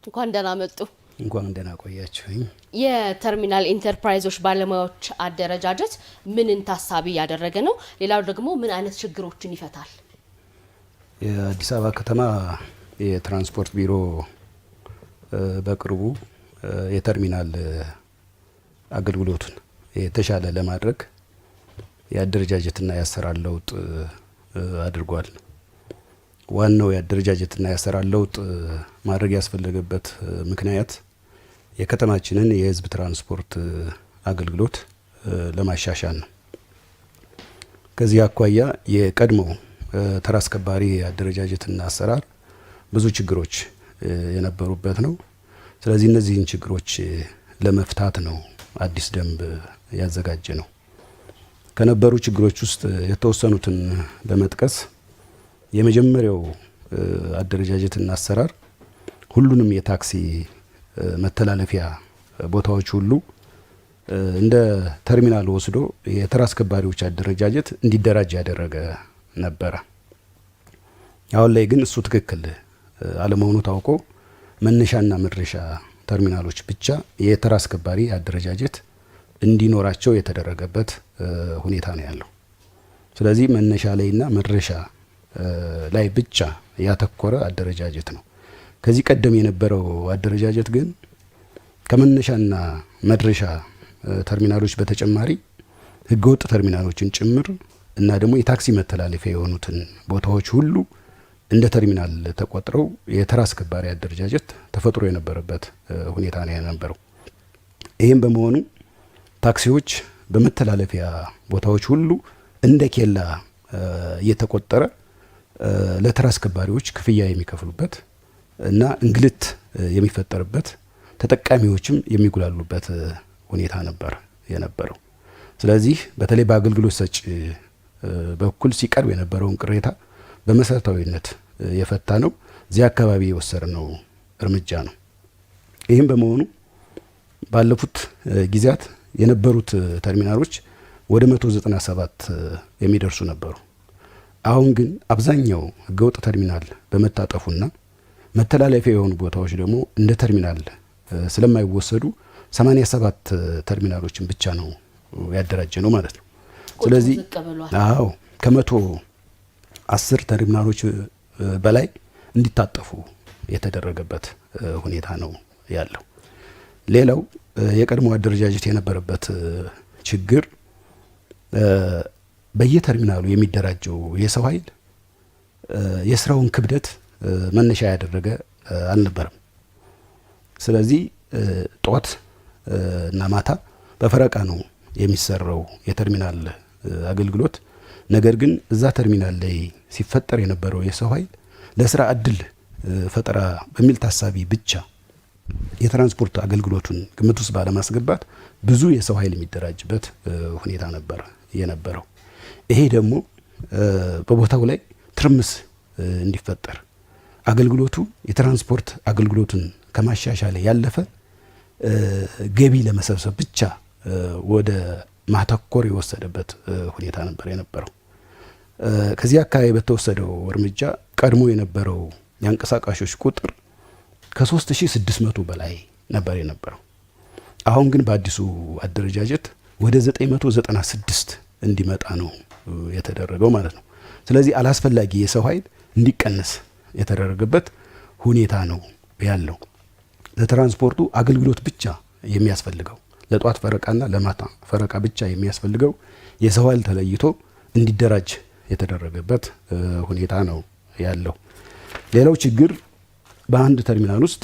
እንኳን ደህና መጡ። እንኳን ደህና ቆያችሁኝ። የተርሚናል ኢንተርፕራይዞች ባለሙያዎች አደረጃጀት ምንን ታሳቢ ያደረገ ነው? ሌላው ደግሞ ምን አይነት ችግሮችን ይፈታል? የአዲስ አበባ ከተማ የትራንስፖርት ቢሮ በቅርቡ የተርሚናል አገልግሎቱን የተሻለ ለማድረግ የአደረጃጀትና የአሰራር ለውጥ አድርጓል። ዋናው የአደረጃጀትና የአሰራር ለውጥ ማድረግ ያስፈለገበት ምክንያት የከተማችንን የህዝብ ትራንስፖርት አገልግሎት ለማሻሻል ነው። ከዚህ አኳያ የቀድሞው ተራ አስከባሪ አደረጃጀትና አሰራር ብዙ ችግሮች የነበሩበት ነው። ስለዚህ እነዚህን ችግሮች ለመፍታት ነው አዲስ ደንብ ያዘጋጀ ነው። ከነበሩ ችግሮች ውስጥ የተወሰኑትን ለመጥቀስ የመጀመሪያው አደረጃጀትና አሰራር ሁሉንም የታክሲ መተላለፊያ ቦታዎች ሁሉ እንደ ተርሚናል ወስዶ የተራ አስከባሪዎች አደረጃጀት እንዲደራጅ ያደረገ ነበረ። አሁን ላይ ግን እሱ ትክክል አለመሆኑ ታውቆ መነሻና መድረሻ ተርሚናሎች ብቻ የተራ አስከባሪ አደረጃጀት እንዲኖራቸው የተደረገበት ሁኔታ ነው ያለው። ስለዚህ መነሻ ላይና መድረሻ ላይ ብቻ ያተኮረ አደረጃጀት ነው። ከዚህ ቀደም የነበረው አደረጃጀት ግን ከመነሻና መድረሻ ተርሚናሎች በተጨማሪ ህገወጥ ተርሚናሎችን ጭምር እና ደግሞ የታክሲ መተላለፊያ የሆኑትን ቦታዎች ሁሉ እንደ ተርሚናል ተቆጥረው የተራ አስከባሪ አደረጃጀት ተፈጥሮ የነበረበት ሁኔታ ነው የነበረው። ይህም በመሆኑ ታክሲዎች በመተላለፊያ ቦታዎች ሁሉ እንደ ኬላ እየተቆጠረ ለተራ አስከባሪዎች ክፍያ የሚከፍሉበት እና እንግልት የሚፈጠርበት ተጠቃሚዎችም የሚጉላሉበት ሁኔታ ነበር የነበረው። ስለዚህ በተለይ በአገልግሎት ሰጪ በኩል ሲቀርብ የነበረውን ቅሬታ በመሰረታዊነት የፈታ ነው እዚህ አካባቢ የወሰድነው እርምጃ ነው። ይህም በመሆኑ ባለፉት ጊዜያት የነበሩት ተርሚናሎች ወደ 197 የሚደርሱ ነበሩ። አሁን ግን አብዛኛው ህገወጥ ተርሚናል በመታጠፉና መተላለፊያ የሆኑ ቦታዎች ደግሞ እንደ ተርሚናል ስለማይወሰዱ 87 ተርሚናሎችን ብቻ ነው ያደራጀ ነው ማለት ነው። ስለዚህ አዎ ከ110 ተርሚናሎች በላይ እንዲታጠፉ የተደረገበት ሁኔታ ነው ያለው። ሌላው የቀድሞ አደረጃጀት የነበረበት ችግር በየተርሚናሉ የሚደራጀው የሰው ኃይል የስራውን ክብደት መነሻ ያደረገ አልነበረም። ስለዚህ ጧት እና ማታ በፈረቃ ነው የሚሰራው የተርሚናል አገልግሎት። ነገር ግን እዛ ተርሚናል ላይ ሲፈጠር የነበረው የሰው ኃይል ለስራ እድል ፈጠራ በሚል ታሳቢ ብቻ የትራንስፖርት አገልግሎቱን ግምት ውስጥ ባለማስገባት ብዙ የሰው ኃይል የሚደራጅበት ሁኔታ ነበር የነበረው። ይሄ ደግሞ በቦታው ላይ ትርምስ እንዲፈጠር አገልግሎቱ የትራንስፖርት አገልግሎቱን ከማሻሻል ያለፈ ገቢ ለመሰብሰብ ብቻ ወደ ማተኮር የወሰደበት ሁኔታ ነበር የነበረው። ከዚህ አካባቢ በተወሰደው እርምጃ ቀድሞ የነበረው የአንቀሳቃሾች ቁጥር ከ3600 በላይ ነበር የነበረው። አሁን ግን በአዲሱ አደረጃጀት ወደ 996 እንዲመጣ ነው የተደረገው ማለት ነው። ስለዚህ አላስፈላጊ የሰው ኃይል እንዲቀነስ የተደረገበት ሁኔታ ነው ያለው። ለትራንስፖርቱ አገልግሎት ብቻ የሚያስፈልገው ለጧት ፈረቃና ለማታ ፈረቃ ብቻ የሚያስፈልገው የሰው ኃይል ተለይቶ እንዲደራጅ የተደረገበት ሁኔታ ነው ያለው። ሌላው ችግር በአንድ ተርሚናል ውስጥ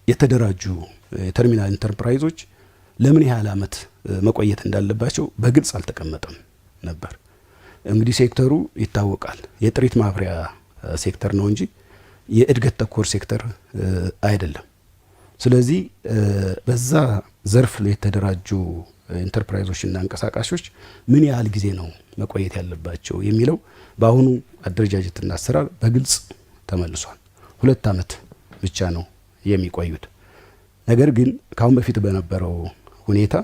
የተደራጁ የተርሚናል ኢንተርፕራይዞች ለምን ያህል ዓመት መቆየት እንዳለባቸው በግልጽ አልተቀመጠም ነበር። እንግዲህ ሴክተሩ ይታወቃል የጥሪት ማብሪያ ሴክተር ነው እንጂ የእድገት ተኮር ሴክተር አይደለም። ስለዚህ በዛ ዘርፍ ላይ የተደራጁ ኢንተርፕራይዞችና አንቀሳቃሾች ምን ያህል ጊዜ ነው መቆየት ያለባቸው የሚለው በአሁኑ አደረጃጀትና አሰራር በግልጽ ተመልሷል። 2 ዓመት ብቻ ነው የሚቆዩት። ነገር ግን ካሁን በፊት በነበረው ሁኔታ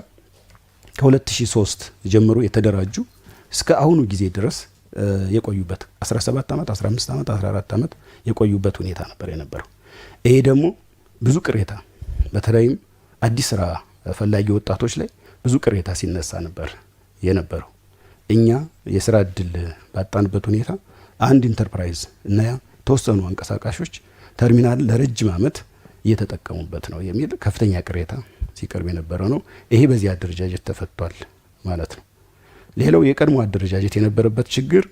ከ2003 ጀምሮ የተደራጁ እስከ አሁኑ ጊዜ ድረስ የቆዩበት 17 ዓመት 15 ዓመት 14 ዓመት የቆዩበት ሁኔታ ነበር የነበረው። ይሄ ደግሞ ብዙ ቅሬታ በተለይም አዲስ ስራ ፈላጊ ወጣቶች ላይ ብዙ ቅሬታ ሲነሳ ነበር የነበረው። እኛ የስራ እድል ባጣንበት ሁኔታ አንድ ኢንተርፕራይዝ እና ተወሰኑ አንቀሳቃሾች ተርሚናል ለረጅም ዓመት እየተጠቀሙበት ነው የሚል ከፍተኛ ቅሬታ ሲቀርብ የነበረ ነው። ይሄ በዚህ አደረጃጀት ተፈቷል ማለት ነው። ሌላው የቀድሞ አደረጃጀት የነበረበት ችግር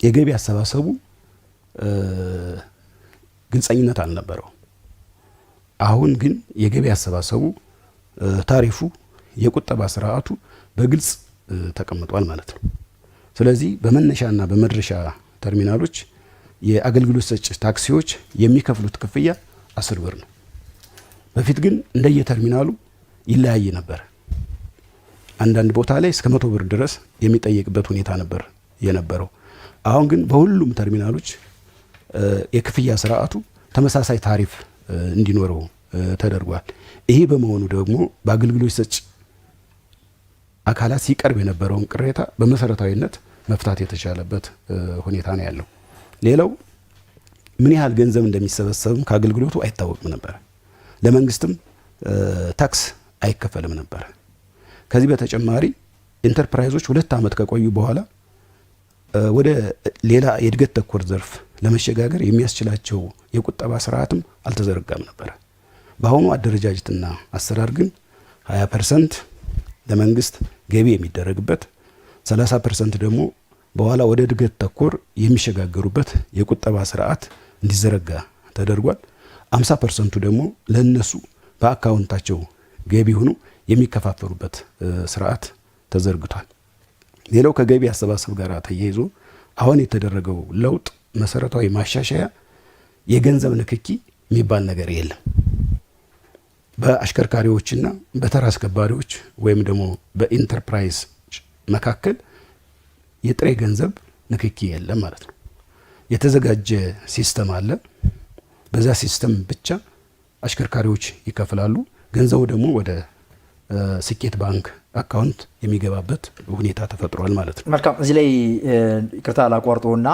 የገቢ አሰባሰቡ ግልጸኝነት አልነበረው። አሁን ግን የገቢ አሰባሰቡ ታሪፉ፣ የቁጠባ ስርዓቱ በግልጽ ተቀምጧል ማለት ነው። ስለዚህ በመነሻና በመድረሻ ተርሚናሎች የአገልግሎት ሰጪ ታክሲዎች የሚከፍሉት ክፍያ 10 ብር ነው። በፊት ግን እንደየተርሚናሉ ይለያይ ነበር። አንዳንድ ቦታ ላይ እስከ 100 ብር ድረስ የሚጠየቅበት ሁኔታ ነበር የነበረው። አሁን ግን በሁሉም ተርሚናሎች የክፍያ ስርዓቱ ተመሳሳይ ታሪፍ እንዲኖረው ተደርጓል። ይሄ በመሆኑ ደግሞ በአገልግሎት ሰጪ አካላት ሲቀርብ የነበረውን ቅሬታ በመሰረታዊነት መፍታት የተቻለበት ሁኔታ ነው ያለው። ሌላው ምን ያህል ገንዘብ እንደሚሰበሰብም ከአገልግሎቱ አይታወቅም ነበር። ለመንግስትም ታክስ አይከፈልም ነበር። ከዚህ በተጨማሪ ኢንተርፕራይዞች 2 ዓመት ከቆዩ በኋላ ወደ ሌላ የእድገት ተኮር ዘርፍ ለመሸጋገር የሚያስችላቸው የቁጠባ ስርዓትም አልተዘረጋም ነበር። በአሁኑ አደረጃጀትና አሰራር ግን 20% ለመንግስት ገቢ የሚደረግበት 30% ደግሞ በኋላ ወደ እድገት ተኮር የሚሸጋገሩበት የቁጠባ ስርዓት እንዲዘረጋ ተደርጓል። 50% ደግሞ ለነሱ በአካውንታቸው ገቢ ሆኖ የሚከፋፈሉበት ስርዓት ተዘርግቷል። ሌላው ከገቢ አሰባሰብ ጋር ተያይዞ አሁን የተደረገው ለውጥ መሰረታዊ ማሻሻያ የገንዘብ ንክኪ የሚባል ነገር የለም። በአሽከርካሪዎችና በተራ አስከባሪዎች ወይም ደግሞ በኢንተርፕራይዝ መካከል የጥሬ ገንዘብ ንክኪ የለም ማለት ነው። የተዘጋጀ ሲስተም አለ። በዛ ሲስተም ብቻ አሽከርካሪዎች ይከፍላሉ። ገንዘቡ ደግሞ ወደ ስኬት ባንክ አካውንት የሚገባበት ሁኔታ ተፈጥሯል ማለት ነው። መልካም። እዚህ ላይ ይቅርታ ላቋርጦና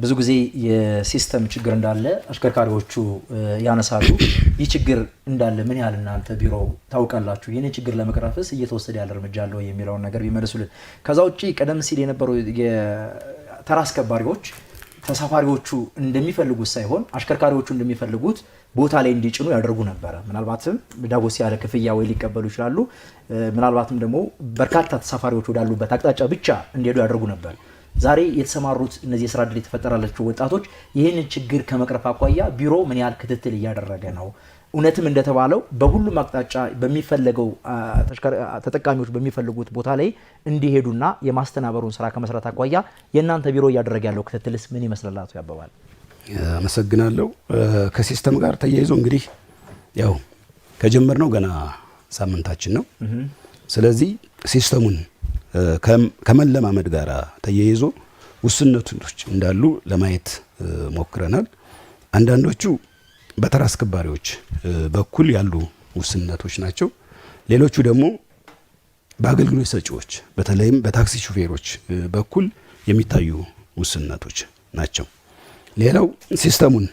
ብዙ ጊዜ የሲስተም ችግር እንዳለ አሽከርካሪዎቹ ያነሳሉ። ይህ ችግር እንዳለ ምን ያህል እናንተ ቢሮ ታውቃላችሁ? ይህንን ችግር ለመቅረፍስ እየተወሰደ ያለ እርምጃ አለ የሚለውን ነገር ቢመልሱልን። ከዛ ውጪ ቀደም ሲል የነበሩ የተራ አስከባሪዎች ተሳፋሪዎቹ እንደሚፈልጉት ሳይሆን አሽከርካሪዎቹ እንደሚፈልጉት ቦታ ላይ እንዲጭኑ ያደርጉ ነበር። ምናልባትም ዳጎስ ያለ ክፍያ ወይ ሊቀበሉ ይችላሉ። ምናልባትም ደግሞ በርካታ ተሳፋሪዎች ወዳሉበት አቅጣጫ ብቻ እንዲሄዱ ያደርጉ ነበር። ዛሬ የተሰማሩት እነዚህ የስራ ዕድል የተፈጠራላቸው ወጣቶች ይህንን ችግር ከመቅረፍ አኳያ ቢሮ ምን ያህል ክትትል እያደረገ ነው? እውነትም እንደተባለው በሁሉም አቅጣጫ በሚፈለገው ተጠቃሚዎች በሚፈልጉት ቦታ ላይ እንዲሄዱና የማስተናበሩን ስራ ከመስራት አኳያ የእናንተ ቢሮ እያደረገ ያለው ክትትልስ ምን ይመስላል? አቶ ያበባል። አመሰግናለሁ። ከሲስተም ጋር ተያይዞ እንግዲህ ያው ከጀመርነው ገና ሳምንታችን ነው። ስለዚህ ሲስተሙን ከመለማመድ ጋር ተያይዞ ውስንነቶች እንዳሉ ለማየት ሞክረናል። አንዳንዶቹ በተራ አስከባሪዎች በኩል ያሉ ውስንነቶች ናቸው። ሌሎቹ ደግሞ በአገልግሎት ሰጪዎች በተለይም በታክሲ ሹፌሮች በኩል የሚታዩ ውስንነቶች ናቸው። ሌላው ሲስተሙን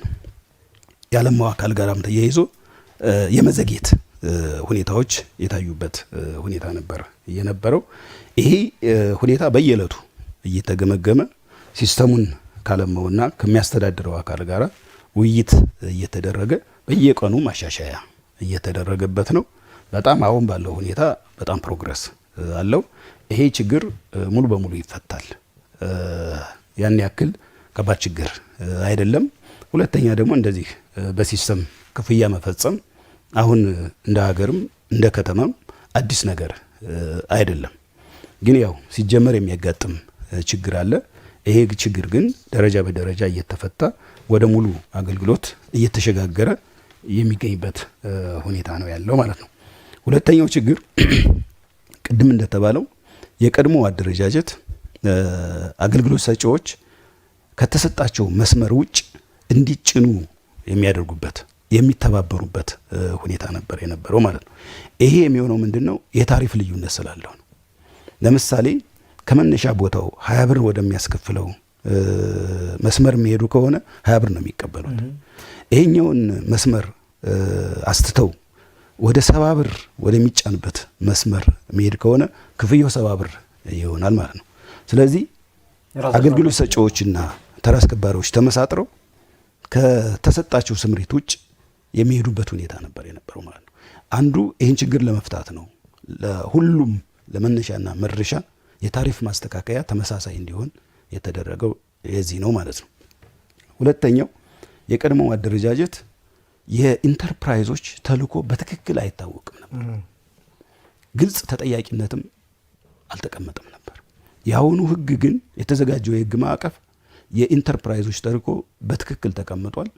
ያለማው አካል ጋራም ተያይዞ የመዘግየት ሁኔታዎች የታዩበት ሁኔታ ነበር የነበረው። ይሄ ሁኔታ በየዕለቱ እየተገመገመ ሲስተሙን ካለማውና ከሚያስተዳድረው አካል ጋራ ውይይት እየተደረገ በየቀኑ ማሻሻያ እየተደረገበት ነው። በጣም አሁን ባለው ሁኔታ በጣም ፕሮግረስ አለው። ይሄ ችግር ሙሉ በሙሉ ይፈታል። ያን ያክል ከባድ ችግር አይደለም። ሁለተኛ ደግሞ እንደዚህ በሲስተም ክፍያ መፈጸም አሁን እንደ ሀገርም እንደ ከተማም አዲስ ነገር አይደለም። ግን ያው ሲጀመር የሚያጋጥም ችግር አለ። ይሄ ችግር ግን ደረጃ በደረጃ እየተፈታ ወደ ሙሉ አገልግሎት እየተሸጋገረ የሚገኝበት ሁኔታ ነው ያለው ማለት ነው። ሁለተኛው ችግር ቅድም እንደተባለው የቀድሞ አደረጃጀት አገልግሎት ሰጪዎች ከተሰጣቸው መስመር ውጭ እንዲጭኑ የሚያደርጉበት የሚተባበሩበት ሁኔታ ነበር የነበረው ማለት ነው። ይሄ የሚሆነው ምንድነው? የታሪፍ ልዩነት ስላለው ነው። ለምሳሌ ከመነሻ ቦታው 20 ብር ወደሚያስከፍለው መስመር የሚሄዱ ከሆነ 20 ብር ነው የሚቀበሉት። ይሄኛውን መስመር አስትተው ወደ 70 ብር ወደሚጫንበት መስመር የሚሄድ ከሆነ ክፍያው 70 ብር ይሆናል ማለት ነው። ስለዚህ አገልግሎት ሰጪዎችና ተራ አስከባሪዎች ተመሳጥረው ከተሰጣቸው ስምሪት ውጭ የሚሄዱበት ሁኔታ ነበር የነበረው ማለት ነው። አንዱ ይህን ችግር ለመፍታት ነው ለሁሉም ለመነሻና መድረሻ የታሪፍ ማስተካከያ ተመሳሳይ እንዲሆን የተደረገው የዚህ ነው ማለት ነው። ሁለተኛው የቀድሞው አደረጃጀት የኢንተርፕራይዞች ተልዕኮ በትክክል አይታወቅም ነበር። ግልጽ ተጠያቂነትም አልተቀመጠም ነበር። የአሁኑ ህግ ግን የተዘጋጀው የህግ ማዕቀፍ የኢንተርፕራይዞች ተልዕኮ በትክክል ተቀምጧል።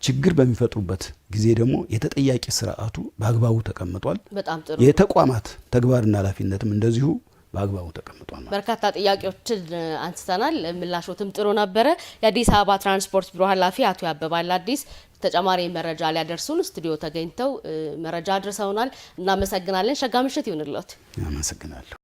ችግር በሚፈጥሩበት ጊዜ ደግሞ የተጠያቂ ስርዓቱ በአግባቡ ተቀምጧል። በጣም ጥሩ። የተቋማት ተግባርና ኃላፊነትም እንደዚሁ በአግባቡ ተቀምጧል። በርካታ ጥያቄዎችን አንስተናል። ምላሾትም ጥሩ ነበረ። የአዲስ አበባ ትራንስፖርት ቢሮ ኃላፊ አቶ ያበባል አዲስ ተጨማሪ መረጃ ሊያደርሱን ስቱዲዮ ተገኝተው መረጃ አድርሰውናል። እናመሰግናለን። ሸጋ ምሽት ይሁንልዎት። አመሰግናለሁ።